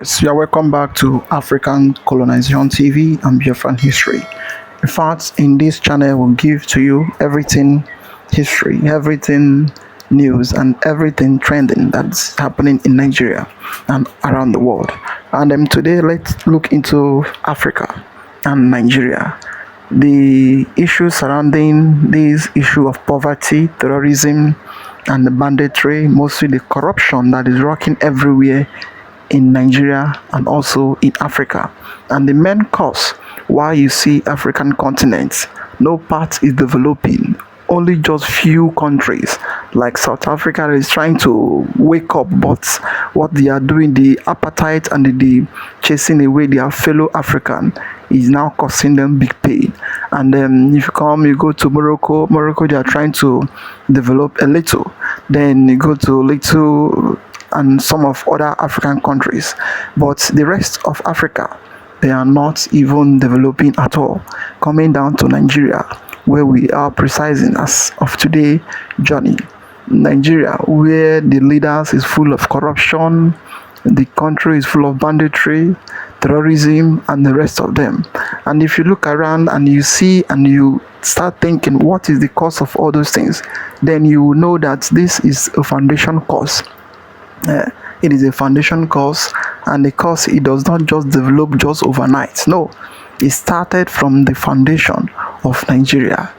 So you're welcome back to African Colonization TV and Biafran History. In fact, in this channel, we'll give to you everything history, everything news, and everything trending that's happening in Nigeria and around the world. And today, let's look into Africa and Nigeria. The issues surrounding this issue of poverty, terrorism, and the banditry, mostly the corruption that is rocking everywhere in Nigeria and also in Africa. And the main cause why you see African continents, no part is developing. Only just few countries like South Africa is trying to wake up, but what they are doing, the appetite and the chasing away their fellow African is now causing them big pain. And then if you go to Morocco, they are trying to develop a little. Then you go to little and some of other African countries, but the rest of Africa, they are not even developing at all. Coming down to Nigeria, where we are precising as of today journey. Nigeria, where the leaders is full of corruption, the country is full of banditry, terrorism, and the rest of them. And if you look around and you see and you start thinking what is the cause of all those things, then you will know that this is a foundation cause. It is a foundation cause, and the cause, it does not just develop just overnight. No, it started from the foundation of Nigeria.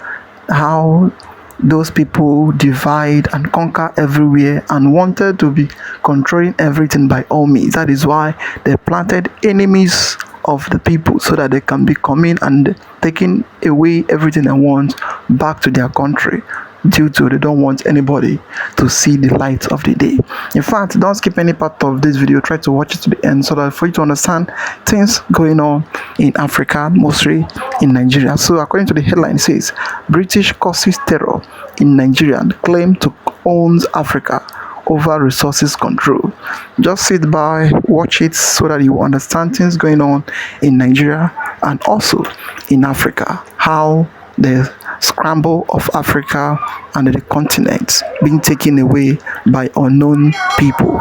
How those people divide and conquer everywhere and wanted to be controlling everything by all means. That is why they planted enemies of the people so that they can be coming and taking away everything they want back to their country, due to they don't want anybody to see the light of the day. In fact, don't skip any part of this video. Try to watch it to the end so that for you to understand things going on in Africa, mostly in Nigeria. So according to the headline, it says British causes terror in Nigeria and claim to own Africa over resources control. Just sit by, watch it so that you understand things going on in Nigeria and also in Africa, how the scramble of Africa and the continent being taken away by unknown people.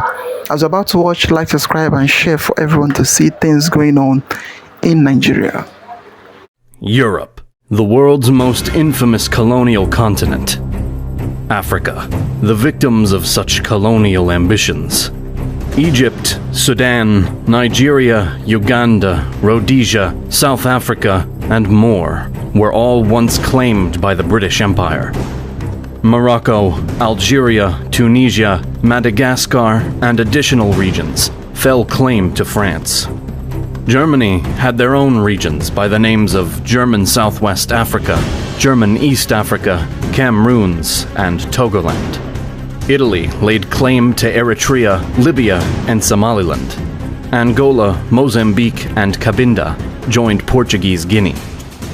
As you're about to watch, like, subscribe, and share for everyone to see things going on in Nigeria. Europe, the world's most infamous colonial continent. Africa, the victims of such colonial ambitions. Egypt, Sudan, Nigeria, Uganda, Rhodesia, South Africa, and more were all once claimed by the British Empire. Morocco, Algeria, Tunisia, Madagascar, and additional regions fell claim to France. Germany had their own regions by the names of German Southwest Africa, German East Africa, Cameroons, and Togoland. Italy laid claim to Eritrea, Libya, and Somaliland. Angola, Mozambique, and Cabinda joined Portuguese Guinea.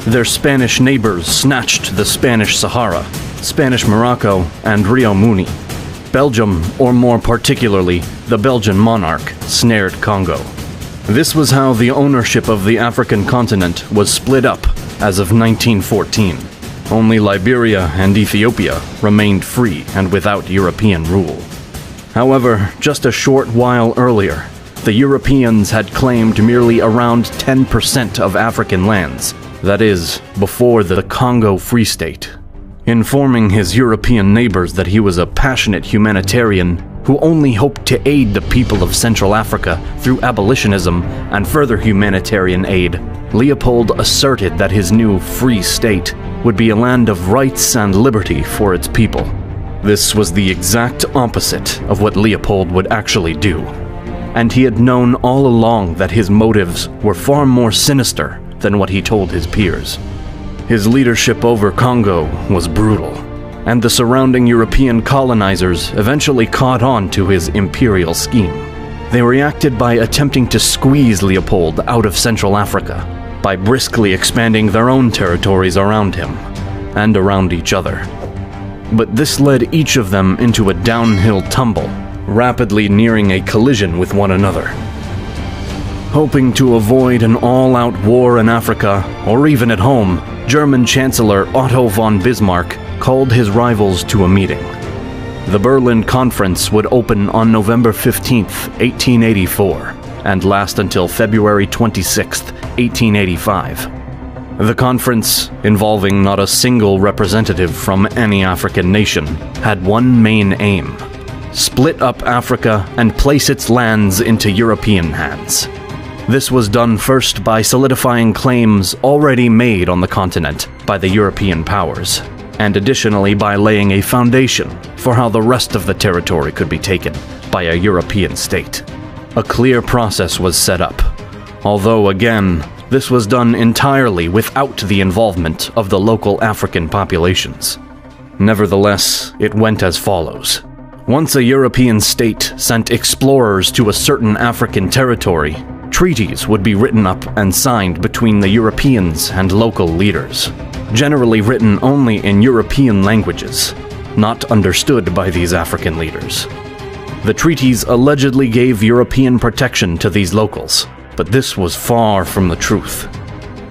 Their Spanish neighbors snatched the Spanish Sahara, Spanish Morocco, and Rio Muni. Belgium, or more particularly, the Belgian monarch, snared Congo. This was how the ownership of the African continent was split up as of 1914. Only Liberia and Ethiopia remained free and without European rule. However, just a short while earlier, the Europeans had claimed merely around 10% of African lands, that is, before the Congo Free State. Informing his European neighbors that he was a passionate humanitarian who only hoped to aid the people of Central Africa through abolitionism and further humanitarian aid, Leopold asserted that his new Free State would be a land of rights and liberty for its people. This was the exact opposite of what Leopold would actually do, and he had known all along that his motives were far more sinister than what he told his peers. His leadership over Congo was brutal, and the surrounding European colonizers eventually caught on to his imperial scheme. They reacted by attempting to squeeze Leopold out of Central Africa, by briskly expanding their own territories around him, and around each other. But this led each of them into a downhill tumble, rapidly nearing a collision with one another. Hoping to avoid an all-out war in Africa, or even at home, German Chancellor Otto von Bismarck called his rivals to a meeting. The Berlin Conference would open on November 15, 1884, and last until February 26, 1885. The conference, involving not a single representative from any African nation, had one main aim: split up Africa and place its lands into European hands. This was done first by solidifying claims already made on the continent by the European powers, and additionally by laying a foundation for how the rest of the territory could be taken by a European state. A clear process was set up, although again, this was done entirely without the involvement of the local African populations. Nevertheless, it went as follows. Once a European state sent explorers to a certain African territory, treaties would be written up and signed between the Europeans and local leaders, generally written only in European languages, not understood by these African leaders. The treaties allegedly gave European protection to these locals, but this was far from the truth.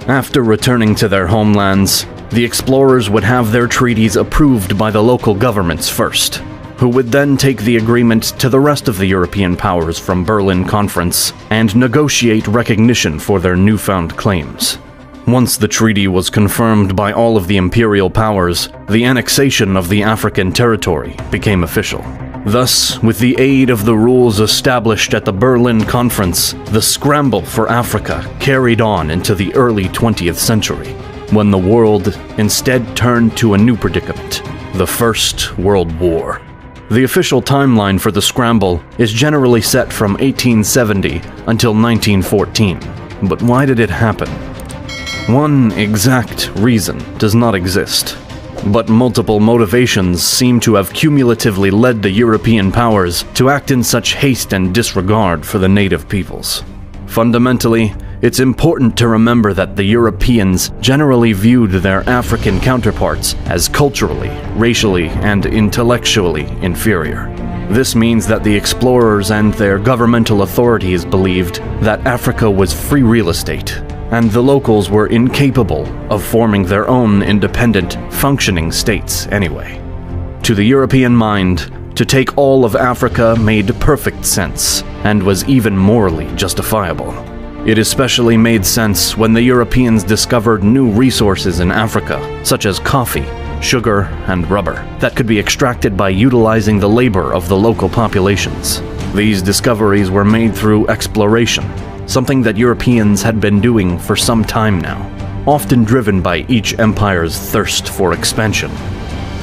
After returning to their homelands, the explorers would have their treaties approved by the local governments first, who would then take the agreement to the rest of the European powers from Berlin Conference and negotiate recognition for their newfound claims. Once the treaty was confirmed by all of the imperial powers, the annexation of the African territory became official. Thus, with the aid of the rules established at the Berlin Conference, the scramble for Africa carried on into the early 20th century, when the world instead turned to a new predicament: the First World War. The official timeline for the scramble is generally set from 1870 until 1914. But why did it happen? One exact reason does not exist, but multiple motivations seem to have cumulatively led the European powers to act in such haste and disregard for the native peoples. Fundamentally, it's important to remember that the Europeans generally viewed their African counterparts as culturally, racially, and intellectually inferior. This means that the explorers and their governmental authorities believed that Africa was free real estate, and the locals were incapable of forming their own independent, functioning states anyway. To the European mind, to take all of Africa made perfect sense, and was even morally justifiable. It especially made sense when the Europeans discovered new resources in Africa, such as coffee, sugar, and rubber, that could be extracted by utilizing the labor of the local populations. These discoveries were made through exploration, something that Europeans had been doing for some time now, often driven by each empire's thirst for expansion.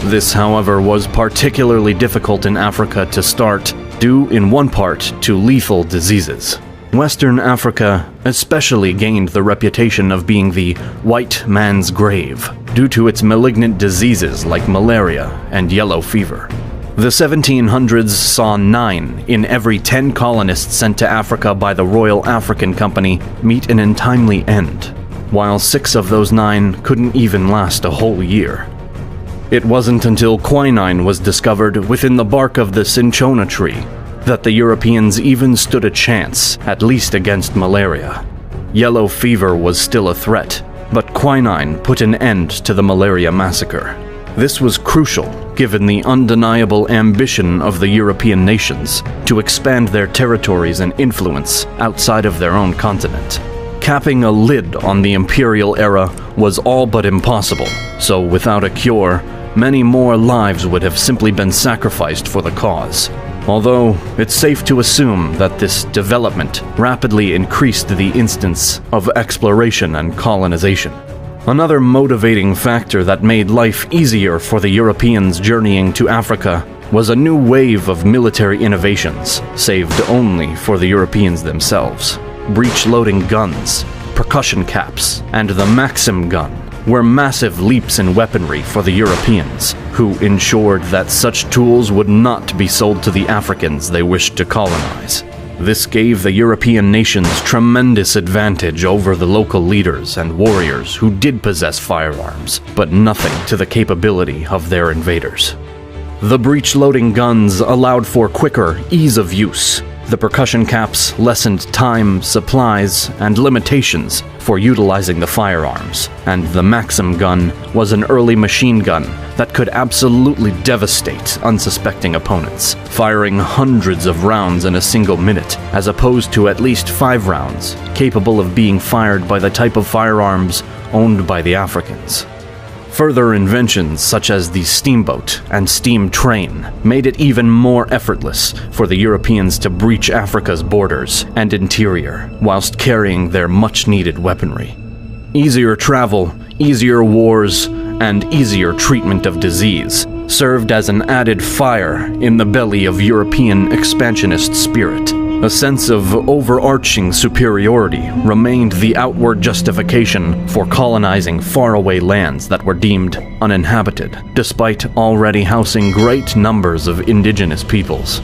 This, however, was particularly difficult in Africa to start, due in one part to lethal diseases. Western Africa especially gained the reputation of being the white man's grave due to its malignant diseases like malaria and yellow fever. The 1700s saw 9 in every 10 colonists sent to Africa by the Royal African Company meet an untimely end, while 6 of those 9 couldn't even last a whole year. It wasn't until quinine was discovered within the bark of the cinchona tree that the Europeans even stood a chance, at least against malaria. Yellow fever was still a threat, but quinine put an end to the malaria massacre. This was crucial, given the undeniable ambition of the European nations to expand their territories and influence outside of their own continent. Capping a lid on the imperial era was all but impossible, so without a cure, many more lives would have simply been sacrificed for the cause. Although, it's safe to assume that this development rapidly increased the instance of exploration and colonization. Another motivating factor that made life easier for the Europeans journeying to Africa was a new wave of military innovations, saved only for the Europeans themselves. Breech-loading guns, percussion caps, and the Maxim gun were massive leaps in weaponry for the Europeans, who ensured that such tools would not be sold to the Africans they wished to colonize. This gave the European nations tremendous advantage over the local leaders and warriors who did possess firearms, but nothing to the capability of their invaders. The breech-loading guns allowed for quicker ease of use, The percussion caps lessened time, supplies, and limitations for utilizing the firearms, and the Maxim gun was an early machine gun that could absolutely devastate unsuspecting opponents, firing hundreds of rounds in a single minute, as opposed to at least 5 rounds, capable of being fired by the type of firearms owned by the Africans. Further inventions such as the steamboat and steam train made it even more effortless for the Europeans to breach Africa's borders and interior whilst carrying their much-needed weaponry. Easier travel, easier wars, and easier treatment of disease served as an added fire in the belly of European expansionist spirit. A sense of overarching superiority remained the outward justification for colonizing faraway lands that were deemed uninhabited, despite already housing great numbers of indigenous peoples.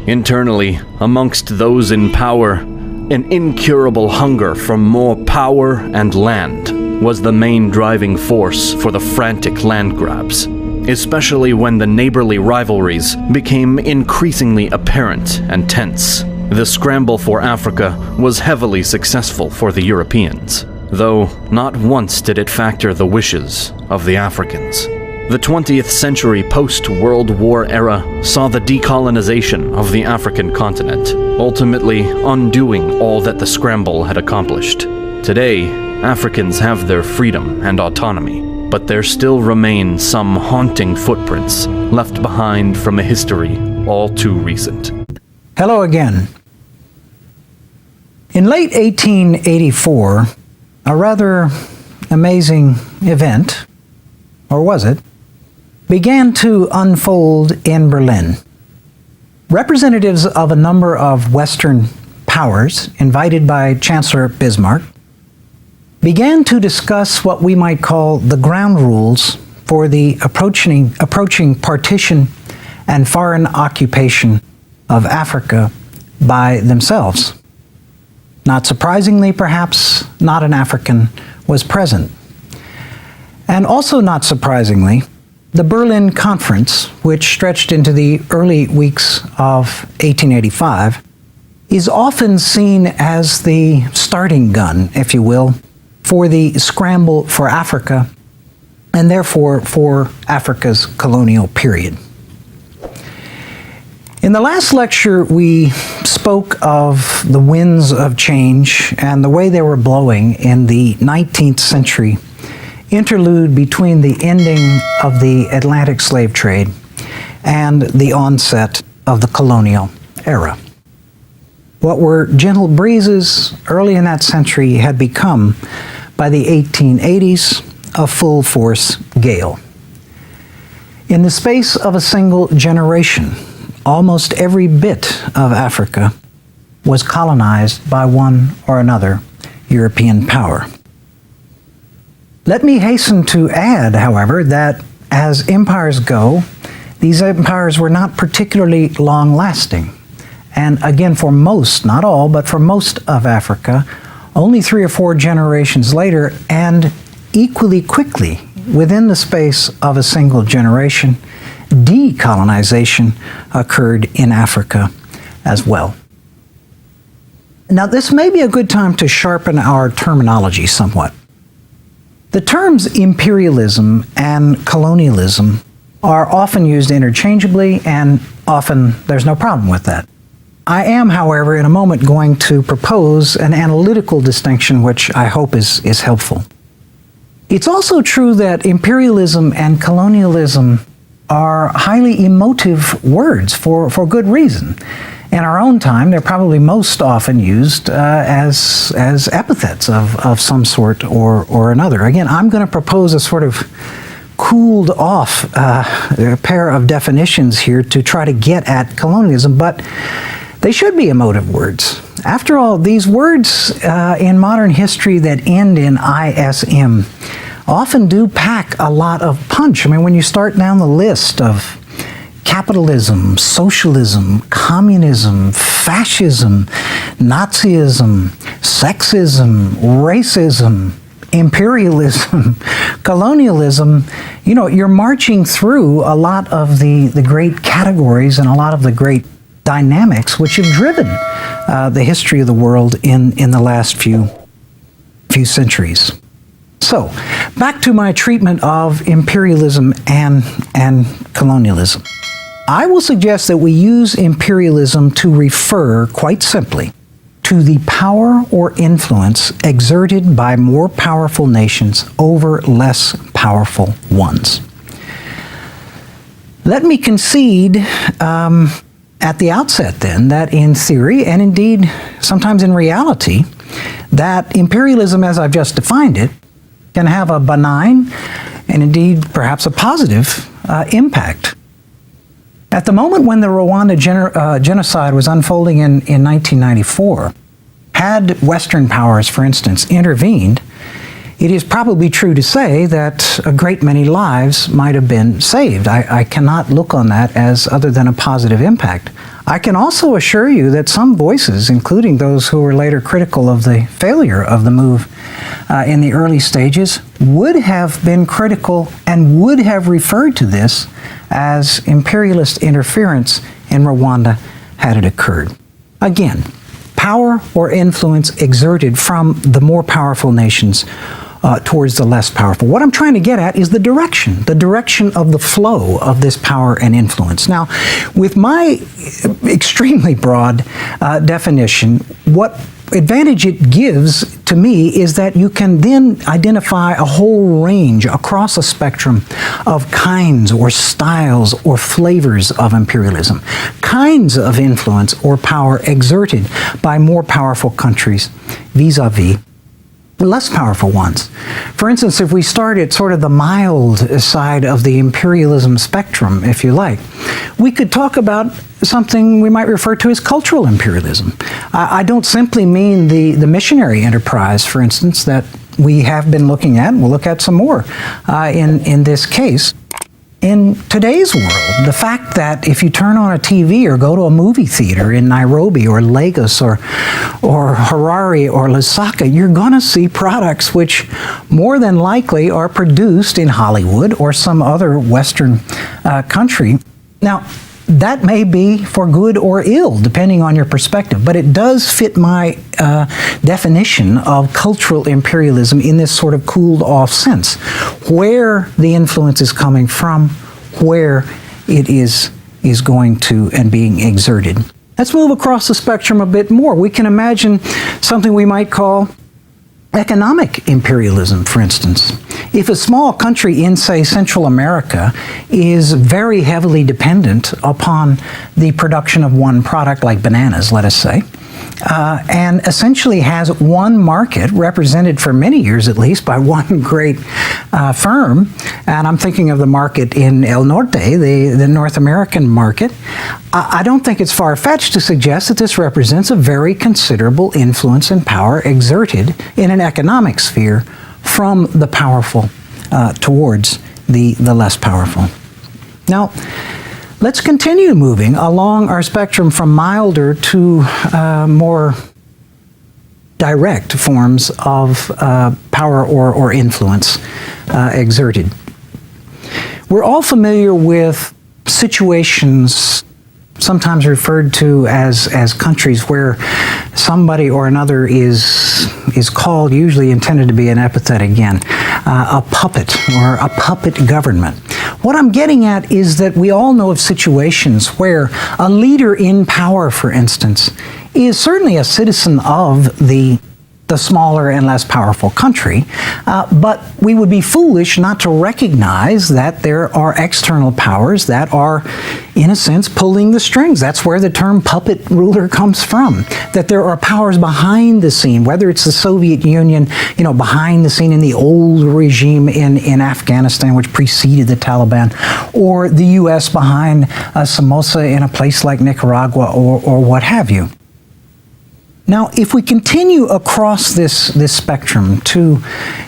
Internally, amongst those in power, an incurable hunger for more power and land was the main driving force for the frantic land grabs, especially when the neighborly rivalries became increasingly apparent and tense. The scramble for Africa was heavily successful for the Europeans, though not once did it factor the wishes of the Africans. The 20th century post-World War era saw the decolonization of the African continent, ultimately undoing all that the scramble had accomplished. Today, Africans have their freedom and autonomy, but there still remain some haunting footprints left behind from a history all too recent. Hello again. In late 1884, a rather amazing event, or was it, began to unfold in Berlin. Representatives of a number of Western powers, invited by Chancellor Bismarck, began to discuss what we might call the ground rules for the approaching partition and foreign occupation of Africa by themselves. Not surprisingly, perhaps, not an African was present. And also not surprisingly, the Berlin Conference, which stretched into the early weeks of 1885, is often seen as the starting gun, if you will, for the scramble for Africa, and therefore for Africa's colonial period. In the last lecture, we spoke of the winds of change and the way they were blowing in the 19th century interlude between the ending of the Atlantic slave trade and the onset of the colonial era. What were gentle breezes early in that century had become, by the 1880s, a full-force gale. In the space of a single generation, almost every bit of Africa was colonized by one or another European power. Let me hasten to add, however, that as empires go, these empires were not particularly long-lasting. And again, for most, not all, but for most of Africa, only 3 or 4 generations later, and equally quickly, within the space of a single generation, decolonization occurred in Africa as well. Now, this may be a good time to sharpen our terminology somewhat. The terms imperialism and colonialism are often used interchangeably, and often there's no problem with that. I am, however, in a moment going to propose an analytical distinction which I hope is helpful. It's also true that imperialism and colonialism are highly emotive words for good reason. In our own time, they're probably most often used as epithets of some sort or another. Again, I'm going to propose a sort of cooled off pair of definitions here to try to get at colonialism, but they should be emotive words. After all, these words in modern history that end in ISM often do pack a lot of punch. I mean, when you start down the list of capitalism, socialism, communism, fascism, Nazism, sexism, racism, imperialism, colonialism, you're marching through a lot of the great categories and a lot of the great dynamics which have driven the history of the world in the last few centuries. So, back to my treatment of imperialism and colonialism. I will suggest that we use imperialism to refer, quite simply, to the power or influence exerted by more powerful nations over less powerful ones. Let me concede at the outset then that in theory, and indeed sometimes in reality, that imperialism as I've just defined it can have a benign and indeed perhaps a positive impact. At the moment when the Rwanda genocide was unfolding in 1994, had Western powers, for instance, intervened, it is probably true to say that a great many lives might have been saved. I cannot look on that as other than a positive impact. I can also assure you that some voices, including those who were later critical of the failure of the move in the early stages, would have been critical and would have referred to this as imperialist interference in Rwanda had it occurred. Again, power or influence exerted from the more powerful nations towards the less powerful. What I'm trying to get at is the direction of the flow of this power and influence. Now, with my extremely broad definition, what advantage it gives to me is that you can then identify a whole range across a spectrum of kinds or styles or flavors of imperialism, kinds of influence or power exerted by more powerful countries vis-a-vis less powerful ones. For instance, if we start at sort of the mild side of the imperialism spectrum, if you like, we could talk about something we might refer to as cultural imperialism. I don't simply mean the missionary enterprise, for instance, that we have been looking at, and we'll look at some more in this case. In today's world, the fact that if you turn on a TV or go to a movie theater in Nairobi or Lagos or Harare or Lusaka, you're going to see products which more than likely are produced in Hollywood or some other Western country. Now, that may be for good or ill, depending on your perspective, but it does fit my definition of cultural imperialism in this sort of cooled-off sense, where the influence is coming from, where it is going to and being exerted. Let's move across the spectrum a bit more. We can imagine something we might call economic imperialism, for instance. If a small country in, say, Central America is very heavily dependent upon the production of one product, like bananas, let us say, and essentially has one market represented for many years at least by one great firm, and I'm thinking of the market in El Norte, the North American market, I don't think it's far-fetched to suggest that this represents a very considerable influence and power exerted in an economic sphere from the powerful towards the less powerful. Now, let's continue moving along our spectrum from milder to more direct forms of power or influence exerted. We're all familiar with situations sometimes referred to as countries where somebody or another is called, usually intended to be an epithet again, a puppet or a puppet government. What I'm getting at is that we all know of situations where a leader in power, for instance, is certainly a citizen of the smaller and less powerful country, but we would be foolish not to recognize that there are external powers that are, in a sense, pulling the strings. That's where the term puppet ruler comes from, that there are powers behind the scene, whether it's the Soviet Union, behind the scene in the old regime in Afghanistan, which preceded the Taliban, or the U.S. behind Somoza in a place like Nicaragua or what have you. Now, if we continue across this spectrum to,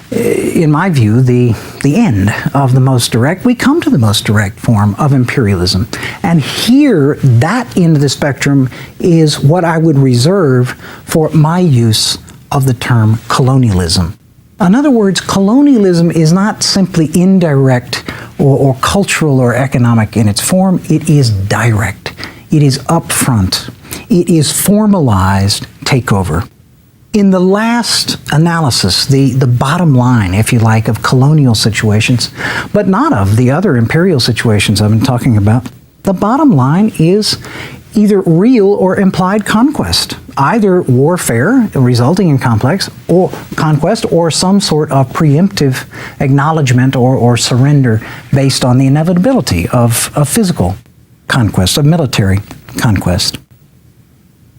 in my view, the end of the most direct, we come to the most direct form of imperialism. And here, that end of the spectrum is what I would reserve for my use of the term colonialism. In other words, colonialism is not simply indirect or cultural or economic in its form, it is direct. It is upfront. It is formalized takeover. In the last analysis, the bottom line, if you like, of colonial situations, but not of the other imperial situations I've been talking about, the bottom line is either real or implied conquest, either warfare resulting in complex or conquest, or some sort of preemptive acknowledgement or surrender based on the inevitability of physical conquest, of military conquest.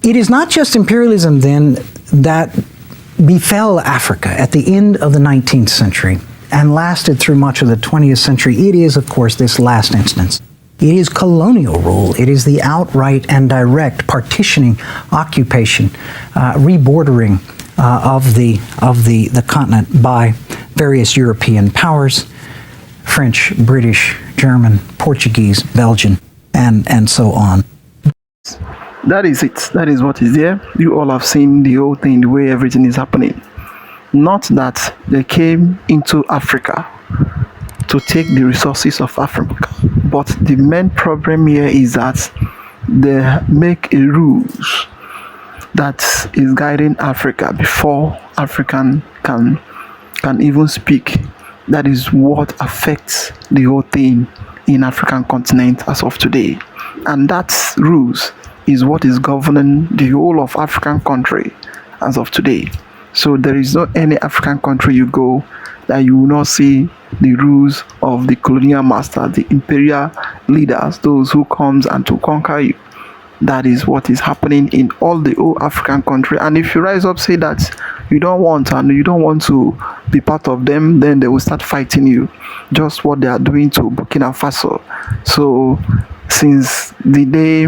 It is not just imperialism then that befell Africa at the end of the 19th century and lasted through much of the 20th century. It is, of course, this last instance. It is colonial rule. It is the outright and direct partitioning, occupation, rebordering of the continent by various European powers, French, British, German, Portuguese, Belgian, and so on. That is it. That is what is there. You all have seen the whole thing, the way everything is happening. Not that they came into Africa to take the resources of Africa, but the main problem here is that they make a rules that is guiding Africa before African can even speak. That is what affects the whole thing in African continent as of today, and that rules is what is governing the whole of African country as of today. So there is not any African country you go that you will not see the rules of the colonial master, the imperial leaders, those who comes and to conquer you. That is what is happening in all the whole African country. And if you rise up, say that you don't want to be part of them, then they will start fighting you. Just what they are doing to Burkina Faso. So since the day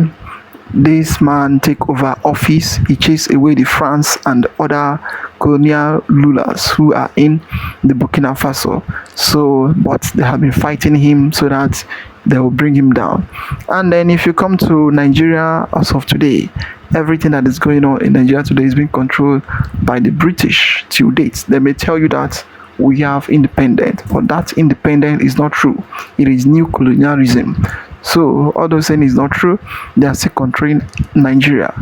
this man take over office, he chased away the France and other colonial rulers who are in the Burkina Faso. So, but they have been fighting him so that they will bring him down. And then if you come to Nigeria as of today, everything that is going on in Nigeria today is being controlled by the British till date. They may tell you that we have independence, but that independence is not true. It is new colonialism. So all those things is not true. They are still controlling Nigeria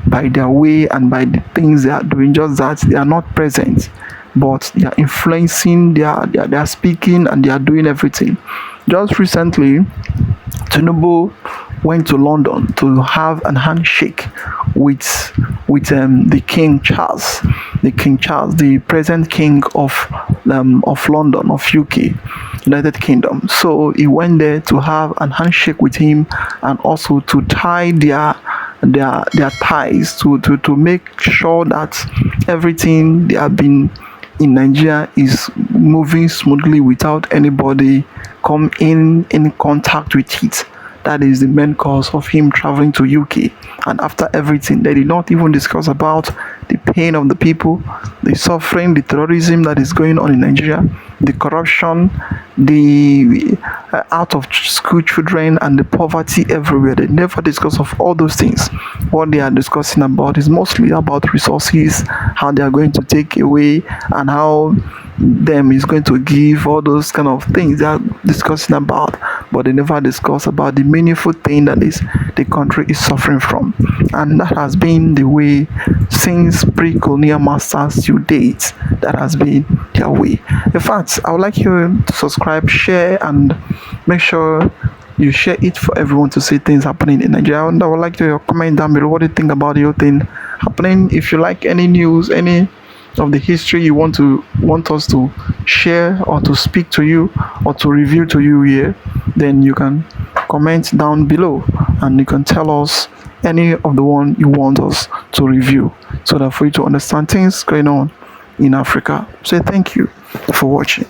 by their way and by the things they are doing. Just that they are not present, but they are influencing. They are speaking and they are doing everything. Just recently, Tinubu went to London to have a handshake with the King Charles, the present king of London, of UK, United Kingdom. So he went there to have a handshake with him and also to tie their ties to make sure that everything they have been in Nigeria is moving smoothly without anybody come in contact with it. That is the main cause of him traveling to UK. And after everything, they did not even discuss about the pain of the people, the suffering, the terrorism that is going on in Nigeria, the corruption, the out of school children, and the poverty everywhere. They never discuss of all those things. What they are discussing about is mostly about resources, how they are going to take away, and how them is going to give, all those kind of things they are discussing about, but they never discuss about the meaningful thing that is the country is suffering from. And that has been the way since pre-colonial masters to date. That has been their way. In fact, I would like you to subscribe, share, and make sure you share it for everyone to see things happening in Nigeria. And I would like to comment down below what you think about the whole thing happening. If you like any news, any of the history you want us to share or to speak to you or to review to you here, then you can comment down below and you can tell us any of the one you want us to review, so that for you to understand things going on in Africa. So thank you for watching.